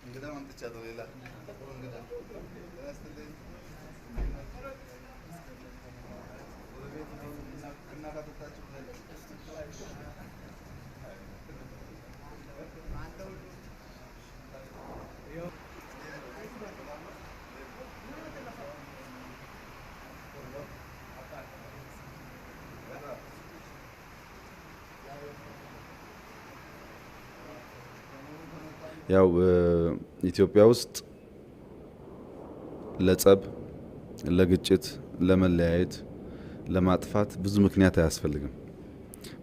እንግዳ ማምጥቻለሁ ሌላ እንግዳ ያስተልኝ ያው ኢትዮጵያ ውስጥ ለጸብ፣ ለግጭት፣ ለመለያየት፣ ለማጥፋት ብዙ ምክንያት አያስፈልግም።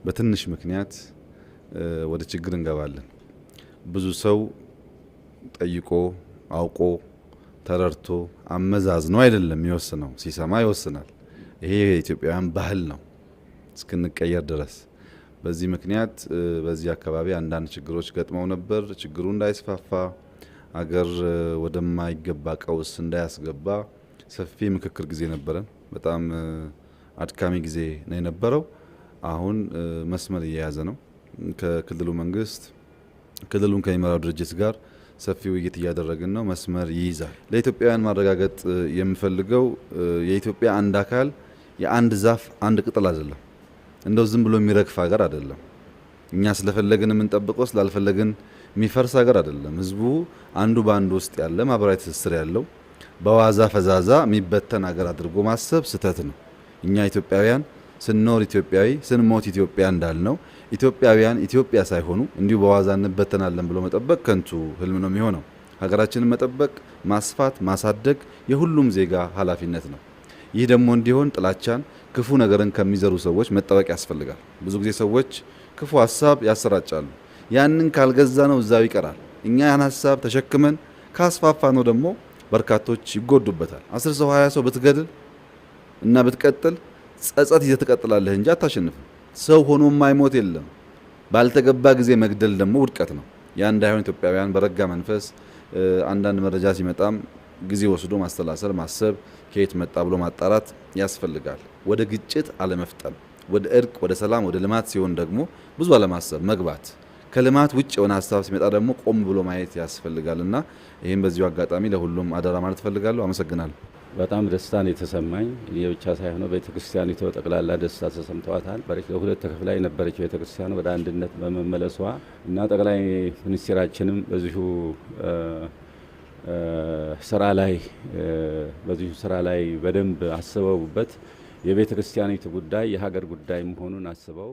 በትንሽ ምክንያት ወደ ችግር እንገባለን። ብዙ ሰው ጠይቆ አውቆ ተረድቶ አመዛዝኖ አይደለም የሚወስነው፣ ሲሰማ ይወስናል። ይሄ የኢትዮጵያውያን ባህል ነው እስክንቀየር ድረስ። በዚህ ምክንያት በዚህ አካባቢ አንዳንድ ችግሮች ገጥመው ነበር። ችግሩ እንዳይስፋፋ አገር ወደማይገባ ቀውስ እንዳያስገባ ሰፊ ምክክር ጊዜ ነበረን። በጣም አድካሚ ጊዜ ነው የነበረው። አሁን መስመር እየያዘ ነው። ከክልሉ መንግስት ክልሉን ከሚመራው ድርጅት ጋር ሰፊ ውይይት እያደረግን ነው። መስመር ይይዛል። ለኢትዮጵያውያን ማረጋገጥ የምፈልገው የኢትዮጵያ አንድ አካል የአንድ ዛፍ አንድ ቅጠል አይደለም። እንደው ዝም ብሎ የሚረግፍ ሀገር አይደለም። እኛ ስለፈለግን የምንጠብቀው ስላልፈለግን የሚፈርስ ሀገር አይደለም። ህዝቡ አንዱ በአንዱ ውስጥ ያለ ማህበራዊ ትስስር ያለው በዋዛ ፈዛዛ የሚበተን ሀገር አድርጎ ማሰብ ስህተት ነው። እኛ ኢትዮጵያውያን ስንኖር ኢትዮጵያዊ ስንሞት ኢትዮጵያ እንዳልነው ኢትዮጵያውያን ኢትዮጵያ ሳይሆኑ እንዲሁ በዋዛ እንበተናለን ብሎ መጠበቅ ከንቱ ህልም ነው የሚሆነው። ሀገራችንን መጠበቅ፣ ማስፋት፣ ማሳደግ የሁሉም ዜጋ ኃላፊነት ነው። ይህ ደግሞ እንዲሆን ጥላቻን፣ ክፉ ነገርን ከሚዘሩ ሰዎች መጠበቅ ያስፈልጋል። ብዙ ጊዜ ሰዎች ክፉ ሀሳብ ያሰራጫሉ። ያንን ካልገዛ ነው እዛው ይቀራል። እኛ ያን ሀሳብ ተሸክመን ካስፋፋ ነው ደግሞ በርካቶች ይጎዱበታል። 10 ሰው 20 ሰው ብትገድል እና ብትቀጥል ጸጸት ይዘህ ትቀጥላለህ እንጂ አታሸንፍም። ሰው ሆኖ የማይሞት የለም። ባልተገባ ጊዜ መግደል ደግሞ ውድቀት ነው። ያ እንዳይሆን ኢትዮጵያውያን በረጋ መንፈስ አንዳንድ መረጃ ሲመጣም ጊዜ ወስዶ ማስተላሰል፣ ማሰብ፣ ከየት መጣ ብሎ ማጣራት ያስፈልጋል። ወደ ግጭት አለመፍጠን፣ ወደ እርቅ፣ ወደ ሰላም፣ ወደ ልማት ሲሆን ደግሞ ብዙ አለማሰብ መግባት፣ ከልማት ውጭ የሆነ ሀሳብ ሲመጣ ደግሞ ቆም ብሎ ማየት ያስፈልጋልና ይህም በዚሁ አጋጣሚ ለሁሉም አደራ ማለት ፈልጋለሁ። አመሰግናለሁ። በጣም ደስታን የተሰማኝ እኔ ብቻ ሳይሆን ቤተክርስቲያኒቱ ጠቅላላ ደስታ ተሰምተዋታል። ለሁለት ተከፍላ የነበረች ቤተክርስቲያን ወደ አንድነት በመመለሷ እና ጠቅላይ ሚኒስትራችንም በዚሁ ስራ ላይ በደንብ አስበውበት የቤተ ክርስቲያኒቱ ጉዳይ የሀገር ጉዳይ መሆኑን አስበው